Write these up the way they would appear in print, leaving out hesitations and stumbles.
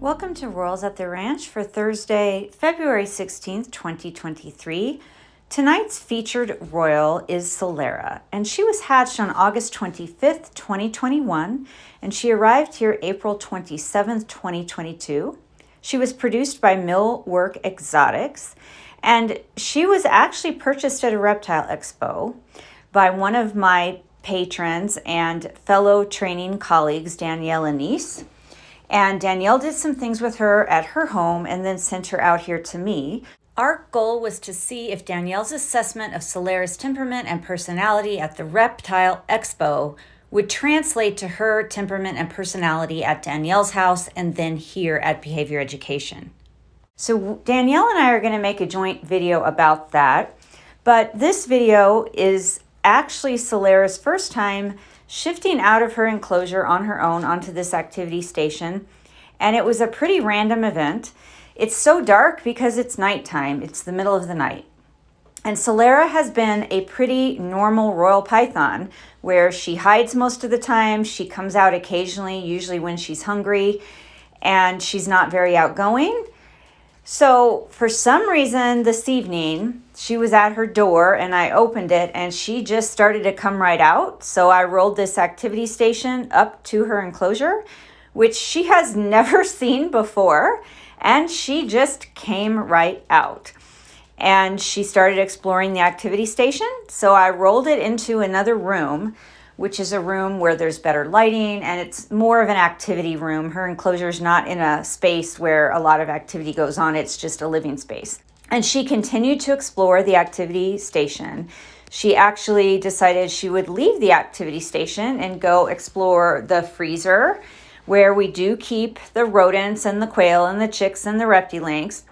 Welcome to Royals at the Ranch for Thursday, February 16th, 2023. Tonight's featured royal is Solera, and she was hatched on August 25th, 2021, and she arrived here April 27th, 2022. She was produced by Millwork Exotics, and she was actually purchased at a reptile expo by one of my patrons and fellow training colleagues, Danielle Annis. And Danielle did some things with her at her home and then sent her out here to me. Our goal was to see if Danielle's assessment of Solera's temperament and personality at the Reptile Expo would translate to her temperament and personality at Danielle's house and then here at Behavior Education. So Danielle and I are going to make a joint video about that, but this video is actually Solera's first time shifting out of her enclosure on her own onto this activity station, and it was a pretty random event. It's so dark because it's nighttime. It's the middle of the night. And Solera has been a pretty normal royal python where she hides most of the time. She comes out occasionally, usually when she's hungry, and she's not very outgoing. So for some reason this evening, she was at her door and I opened it and she just started to come right out. So I rolled this activity station up to her enclosure, which she has never seen before. And she just came right out. And she started exploring the activity station. So I rolled it into another room, which is a room where there's better lighting and it's more of an activity room. Her enclosure is not in a space where a lot of activity goes on. It's just a living space. And she continued to explore the activity station. She actually decided she would leave the activity station and go explore the freezer where we do keep the rodents and the quail and the chicks and the reptilinks.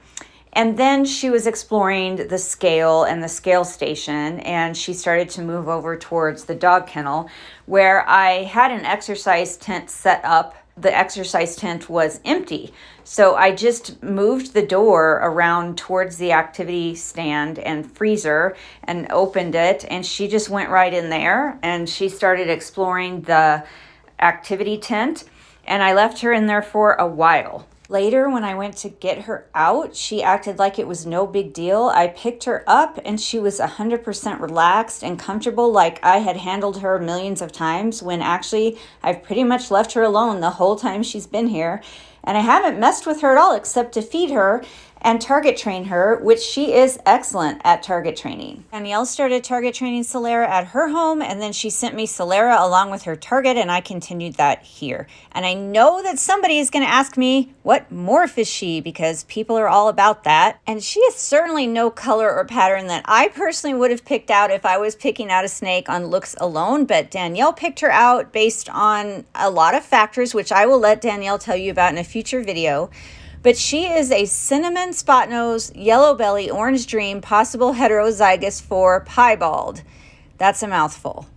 And then she was exploring the scale and the scale station, and she started to move over towards the dog kennel where I had an exercise tent set up. The exercise tent was empty. So I just moved the door around towards the activity stand and freezer and opened it, and she just went right in there and she started exploring the activity tent, and I left her in there for a while. Later, when I went to get her out, she acted like it was no big deal. I picked her up and she was 100% relaxed and comfortable, like I had handled her millions of times, when actually I've pretty much left her alone the whole time she's been here. And I haven't messed with her at all except to feed her and target train her, which she is excellent at target training. Danielle started target training Solera at her home, and then she sent me Solera along with her target, and I continued that here. And I know that somebody is going to ask me, what morph is she? Because people are all about that. And she is certainly no color or pattern that I personally would have picked out if I was picking out a snake on looks alone, but Danielle picked her out based on a lot of factors, which I will let Danielle tell you about in a future video. But she is a cinnamon spot nose, yellow belly, orange dream, possible heterozygous for piebald. That's a mouthful.